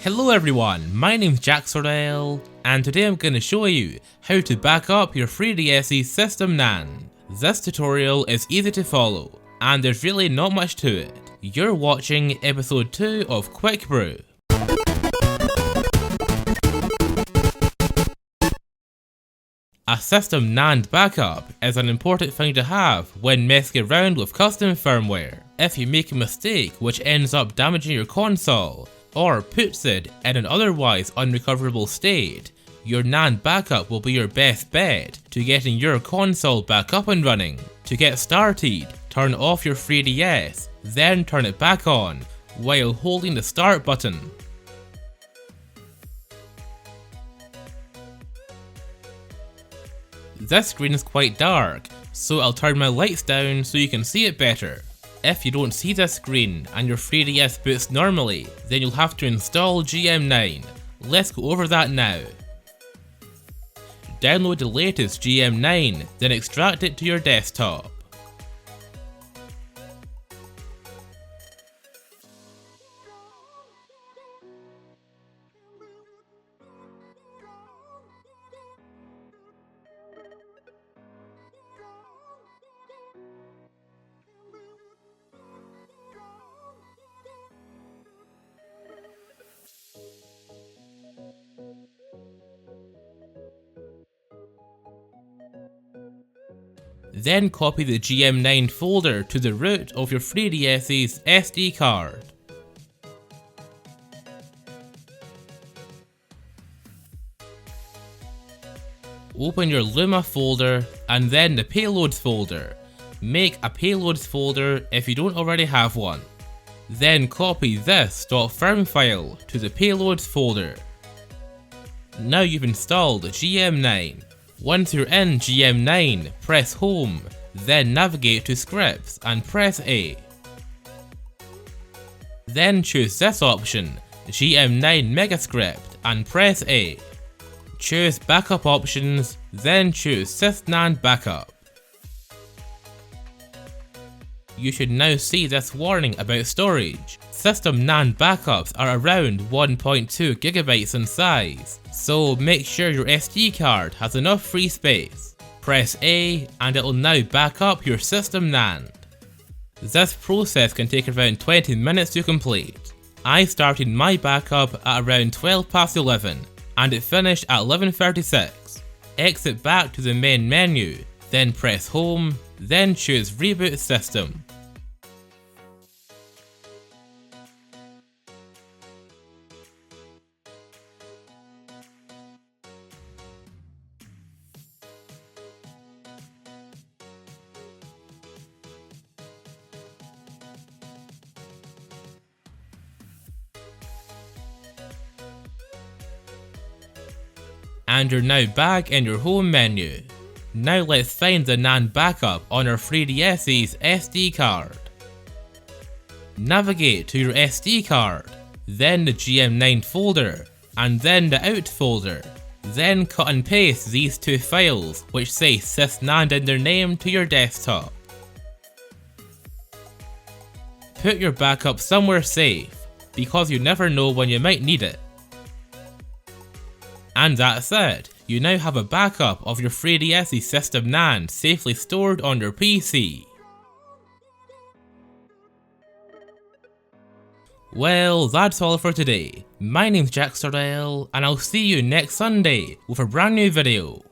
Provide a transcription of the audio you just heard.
Hello everyone, my name's Jack Sordell, and today I'm going to show you how to back up your 3DS's System NAND. This tutorial is easy to follow, and there's really not much to it. You're watching episode 2 of Quick Brew. A System NAND backup is an important thing to have when messing around with custom firmware. If you make a mistake which ends up damaging your console, or puts it in an otherwise unrecoverable state, your NAND backup will be your best bet to getting your console back up and running. To get started, turn off your 3DS, then turn it back on while holding the start button. This screen is quite dark, so I'll turn my lights down so you can see it better. If you don't see this screen and your 3DS boots normally, then you'll have to install GM9. Let's go over that now. Download the latest GM9, then extract it to your desktop. Then copy the GM9 folder to the root of your 3DS's SD card. Open your Luma folder and then the payloads folder. Make a payloads folder if you don't already have one. Then copy this .firm file to the payloads folder. Now you've installed GM9. Once you're in GM9, press Home, then navigate to Scripts and press A. Then choose this option, GM9 Megascript, and press A. Choose Backup Options, then choose SysNAND Backup. You should now see this warning about storage. System NAND backups are around 1.2 GB in size, so make sure your SD card has enough free space. Press A and it will now back up your System NAND. This process can take around 20 minutes to complete. I started my backup at around 11 and it finished at 11:36. Exit back to the main menu, then press Home, then choose Reboot System. And you're now back in your home menu. Now let's find the NAND backup on our 3DS's SD card. Navigate to your SD card, then the GM9 folder, and then the out folder. Then cut and paste these two files which say SysNAND in their name to your desktop. Put your backup somewhere safe, because you never know when you might need it. And that's it, you now have a backup of your 3DS's System NAND safely stored on your PC. Well, that's all for today. My name's Jack Sordell, and I'll see you next Sunday with a brand new video.